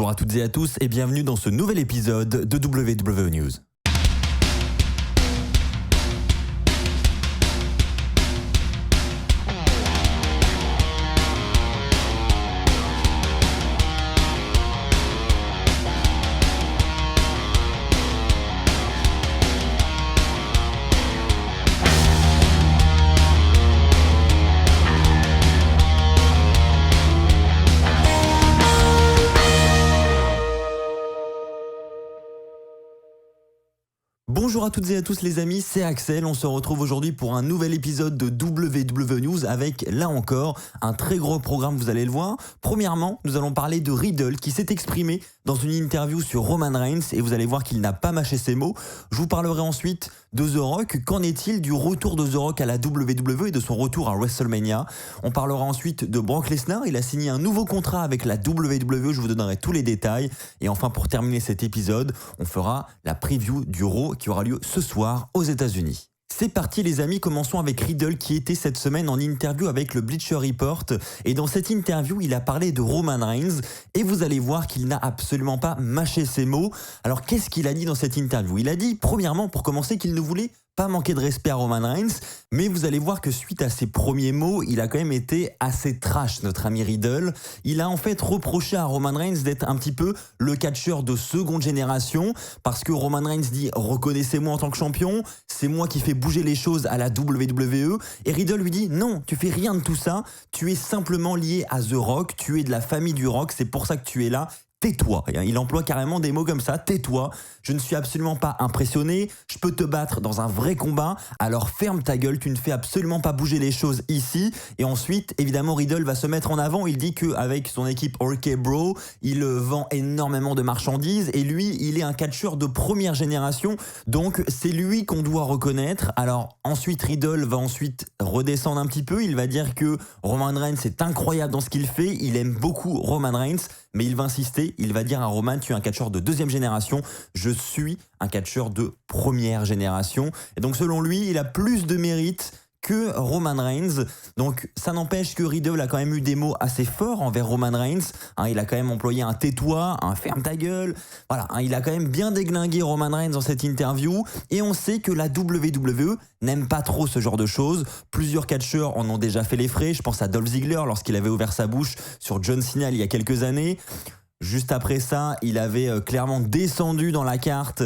Bonjour à toutes et à tous et bienvenue dans ce nouvel épisode de WWE News. Bonjour à toutes et à tous les amis, c'est Axel, on se retrouve aujourd'hui pour un nouvel épisode de WWE News avec, là encore, un très gros programme, vous allez le voir. Premièrement, nous allons parler de Riddle qui s'est exprimé dans une interview sur Roman Reigns et vous allez voir qu'il n'a pas mâché ses mots. Je vous parlerai ensuite de The Rock. Qu'en est-il du retour de The Rock à la WWE et de son retour à WrestleMania? On parlera ensuite de Brock Lesnar, il a signé un nouveau contrat avec la WWE, je vous donnerai tous les détails. Et enfin, pour terminer cet épisode, on fera la preview du Raw qui aura lieu ce soir aux États-Unis. C'est parti les amis, commençons avec Riddle qui était cette semaine en interview avec le Bleacher Report et dans cette interview il a parlé de Roman Reigns et vous allez voir qu'il n'a absolument pas mâché ses mots. Alors qu'est-ce qu'il a dit dans cette interview? Il a dit premièrement pour commencer qu'il ne voulait pas manquer de respect à Roman Reigns, mais vous allez voir que suite à ses premiers mots, il a quand même été assez trash, notre ami Riddle. Il a en fait reproché à Roman Reigns d'être un petit peu le catcheur de seconde génération, parce que Roman Reigns dit « reconnaissez-moi en tant que champion, c'est moi qui fais bouger les choses à la WWE », et Riddle lui dit « non, tu fais rien de tout ça, tu es simplement lié à The Rock, tu es de la famille du Rock, c'est pour ça que tu es là. » Tais-toi. Il emploie carrément des mots comme ça. Tais-toi. Je ne suis absolument pas impressionné. Je peux te battre dans un vrai combat. Alors ferme ta gueule. Tu ne fais absolument pas bouger les choses ici. Et ensuite, évidemment, Riddle va se mettre en avant. Il dit qu'avec son équipe OK Bro, il vend énormément de marchandises. Et lui, il est un catcheur de première génération. Donc, c'est lui qu'on doit reconnaître. Alors, ensuite, Riddle va ensuite redescendre un petit peu. Il va dire que Roman Reigns est incroyable dans ce qu'il fait. Il aime beaucoup Roman Reigns. Mais il va insister, il va dire à Roman, tu es un catcheur de deuxième génération, je suis un catcheur de première génération. Et donc selon lui, il a plus de mérite que Roman Reigns. Donc ça n'empêche que Riddle a quand même eu des mots assez forts envers Roman Reigns. Il a quand même employé un tais-toi, un ferme ta gueule. Voilà, il a quand même bien déglingué Roman Reigns dans cette interview. Et on sait que la WWE n'aime pas trop ce genre de choses. Plusieurs catcheurs en ont déjà fait les frais. Je pense à Dolph Ziggler lorsqu'il avait ouvert sa bouche sur John Cena il y a quelques années. Juste après ça, il avait clairement descendu dans la carte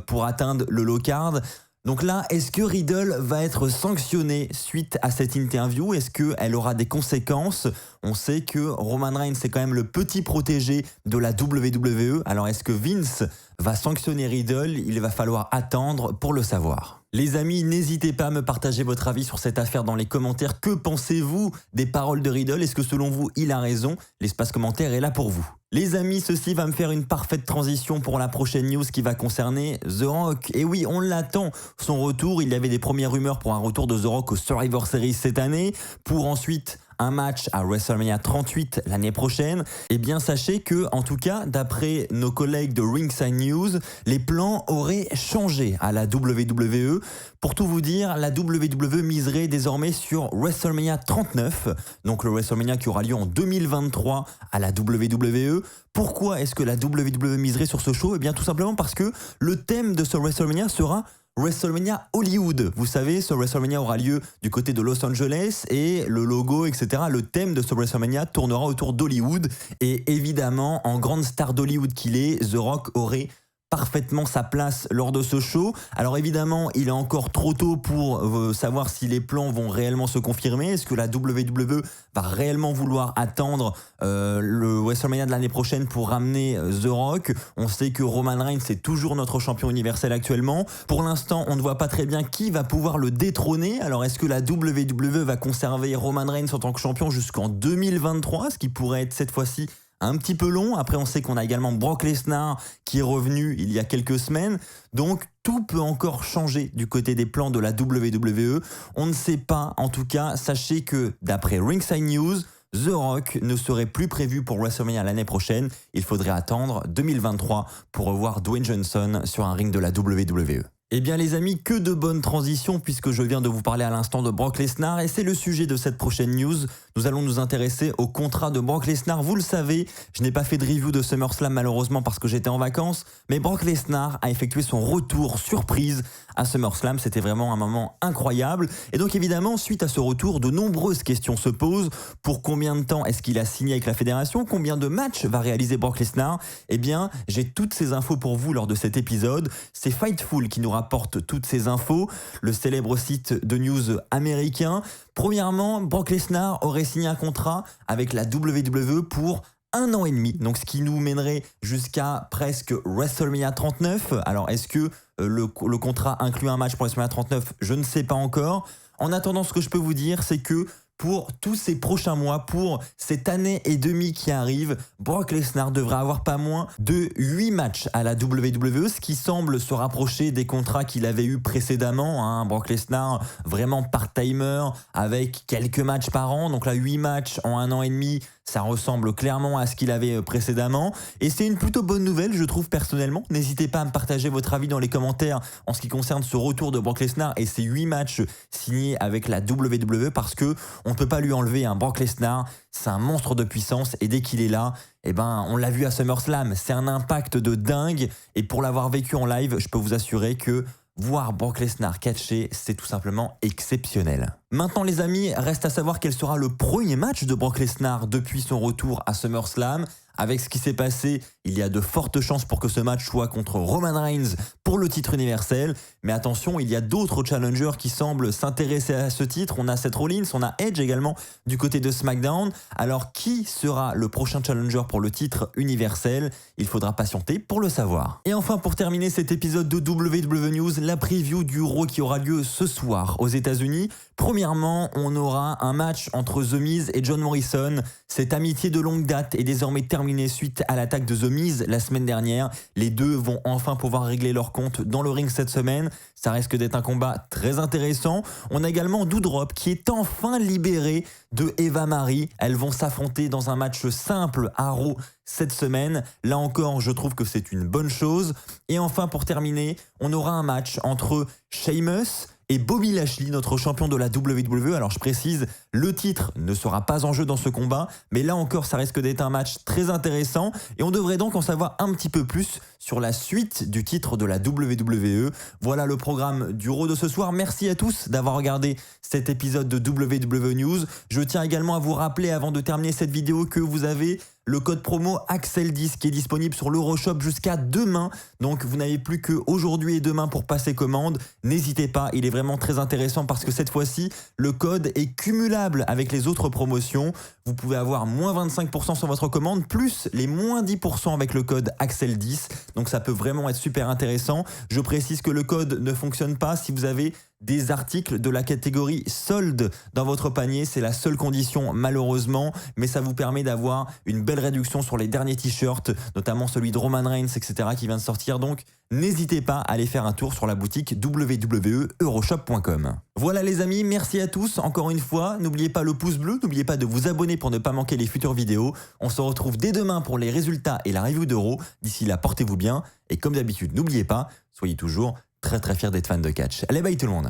pour atteindre le low card. Donc là, est-ce que Riddle va être sanctionné suite à cette interview? Est-ce qu'elle aura des conséquences? On sait que Roman Reigns c'est quand même le petit protégé de la WWE. Alors est-ce que Vince va sanctionner Riddle? Il va falloir attendre pour le savoir. Les amis, n'hésitez pas à me partager votre avis sur cette affaire dans les commentaires. Que pensez-vous des paroles de Riddle? Est-ce que selon vous, il a raison? L'espace commentaire est là pour vous. Les amis, ceci va me faire une parfaite transition pour la prochaine news qui va concerner The Rock. Et oui, on l'attend, son retour. Il y avait des premières rumeurs pour un retour de The Rock au Survivor Series cette année, pour ensuite un match à WrestleMania 38 l'année prochaine. Et bien sachez que, en tout cas, d'après nos collègues de Ringside News, les plans auraient changé à la WWE. Pour tout vous dire, la WWE miserait désormais sur WrestleMania 39, donc le WrestleMania qui aura lieu en 2023 à la WWE. Pourquoi est-ce que la WWE miserait sur ce show? Eh bien tout simplement parce que le thème de ce WrestleMania sera WrestleMania Hollywood. Vous savez, ce WrestleMania aura lieu du côté de Los Angeles et le logo, etc., le thème de ce WrestleMania tournera autour d'Hollywood. Et évidemment, en grande star d'Hollywood qu'il est, The Rock aurait parfaitement sa place lors de ce show. Alors évidemment, il est encore trop tôt pour savoir si les plans vont réellement se confirmer. Est-ce que la WWE va réellement vouloir attendre le WrestleMania de l'année prochaine pour ramener The Rock? On sait que Roman Reigns est toujours notre champion universel actuellement. Pour l'instant, on ne voit pas très bien qui va pouvoir le détrôner. Alors est-ce que la WWE va conserver Roman Reigns en tant que champion jusqu'en 2023, ce qui pourrait être cette fois-ci un petit peu long? Après, on sait qu'on a également Brock Lesnar qui est revenu il y a quelques semaines. Donc, tout peut encore changer du côté des plans de la WWE. On ne sait pas. En tout cas, sachez que d'après Ringside News, The Rock ne serait plus prévu pour WrestleMania l'année prochaine. Il faudrait attendre 2023 pour revoir Dwayne Johnson sur un ring de la WWE. Eh bien les amis, que de bonnes transitions puisque je viens de vous parler à l'instant de Brock Lesnar et c'est le sujet de cette prochaine news. Nous allons nous intéresser au contrat de Brock Lesnar. Vous le savez, je n'ai pas fait de review de SummerSlam malheureusement parce que j'étais en vacances, mais Brock Lesnar a effectué son retour surprise à SummerSlam. C'était vraiment un moment incroyable. Et donc évidemment, suite à ce retour, de nombreuses questions se posent. Pour combien de temps est-ce qu'il a signé avec la fédération? Combien de matchs va réaliser Brock Lesnar? Eh bien, j'ai toutes ces infos pour vous lors de cet épisode. C'est Fightful qui nous rapporte toutes ces infos, le célèbre site de news américain. Premièrement, Brock Lesnar aurait signé un contrat avec la WWE pour 1 an et demi, donc ce qui nous mènerait jusqu'à presque WrestleMania 39. Alors est-ce que le contrat inclut un match pour WrestleMania 39? Je ne sais pas encore. En attendant, ce que je peux vous dire, c'est que pour tous ces prochains mois, pour cette année et demie qui arrive, Brock Lesnar devrait avoir pas moins de 8 matchs à la WWE, ce qui semble se rapprocher des contrats qu'il avait eu précédemment. Brock Lesnar, vraiment part-timer, avec quelques matchs par an. Donc là, 8 matchs en 1 an et demi, ça ressemble clairement à ce qu'il avait précédemment. Et c'est une plutôt bonne nouvelle, je trouve personnellement. N'hésitez pas à me partager votre avis dans les commentaires en ce qui concerne ce retour de Brock Lesnar et ces 8 matchs signés avec la WWE parce que on ne peut pas lui enlever un Brock Lesnar. C'est un monstre de puissance et dès qu'il est là, eh ben, on l'a vu à SummerSlam. C'est un impact de dingue. Et pour l'avoir vécu en live, je peux vous assurer que voir Brock Lesnar catcher, c'est tout simplement exceptionnel. Maintenant les amis, reste à savoir quel sera le premier match de Brock Lesnar depuis son retour à SummerSlam. Avec ce qui s'est passé, il y a de fortes chances pour que ce match soit contre Roman Reigns pour le titre universel. Mais attention, il y a d'autres challengers qui semblent s'intéresser à ce titre. On a Seth Rollins, on a Edge également du côté de SmackDown. Alors qui sera le prochain challenger pour le titre universel? Il faudra patienter pour le savoir. Et enfin, pour terminer cet épisode de WWE News, la preview du Raw qui aura lieu ce soir aux États-Unis. Premièrement, on aura un match entre The Miz et John Morrison. Cette amitié de longue date est désormais terminée suite à l'attaque de The Miz la semaine dernière. Les deux vont enfin pouvoir régler leur compte dans le ring cette semaine. Ça risque d'être un combat très intéressant. On a également Doudrop qui est enfin libérée de Eva Marie. Elles vont s'affronter dans un match simple à Raw cette semaine. Là encore, je trouve que c'est une bonne chose. Et enfin, pour terminer, on aura un match entre Sheamus et Bobby Lashley, notre champion de la WWE. Alors je précise, le titre ne sera pas en jeu dans ce combat, mais là encore ça risque d'être un match très intéressant et on devrait donc en savoir un petit peu plus sur la suite du titre de la WWE. Voilà le programme du Raw de ce soir. Merci à tous d'avoir regardé cet épisode de WWE News. Je tiens également à vous rappeler avant de terminer cette vidéo que vous avez le code promo Axel10 qui est disponible sur l'Euroshop jusqu'à demain. Donc vous n'avez plus qu'aujourd'hui et demain pour passer commande. N'hésitez pas, il est vraiment très intéressant parce que cette fois-ci, le code est cumulable avec les autres promotions. Vous pouvez avoir moins 25% sur votre commande, plus les moins 10% avec le code Axel10. Donc ça peut vraiment être super intéressant. Je précise que le code ne fonctionne pas si vous avez des articles de la catégorie solde dans votre panier. C'est la seule condition malheureusement, mais ça vous permet d'avoir une belle réduction sur les derniers t-shirts, notamment celui de Roman Reigns, etc. qui vient de sortir. Donc n'hésitez pas à aller faire un tour sur la boutique www.euroshop.com. Voilà les amis, merci à tous. Encore une fois, n'oubliez pas le pouce bleu, n'oubliez pas de vous abonner pour ne pas manquer les futures vidéos. On se retrouve dès demain pour les résultats et la review d'Euro. D'ici là, portez-vous bien et comme d'habitude, n'oubliez pas, soyez toujours très fiers d'être fan de catch. Allez, bye tout le monde.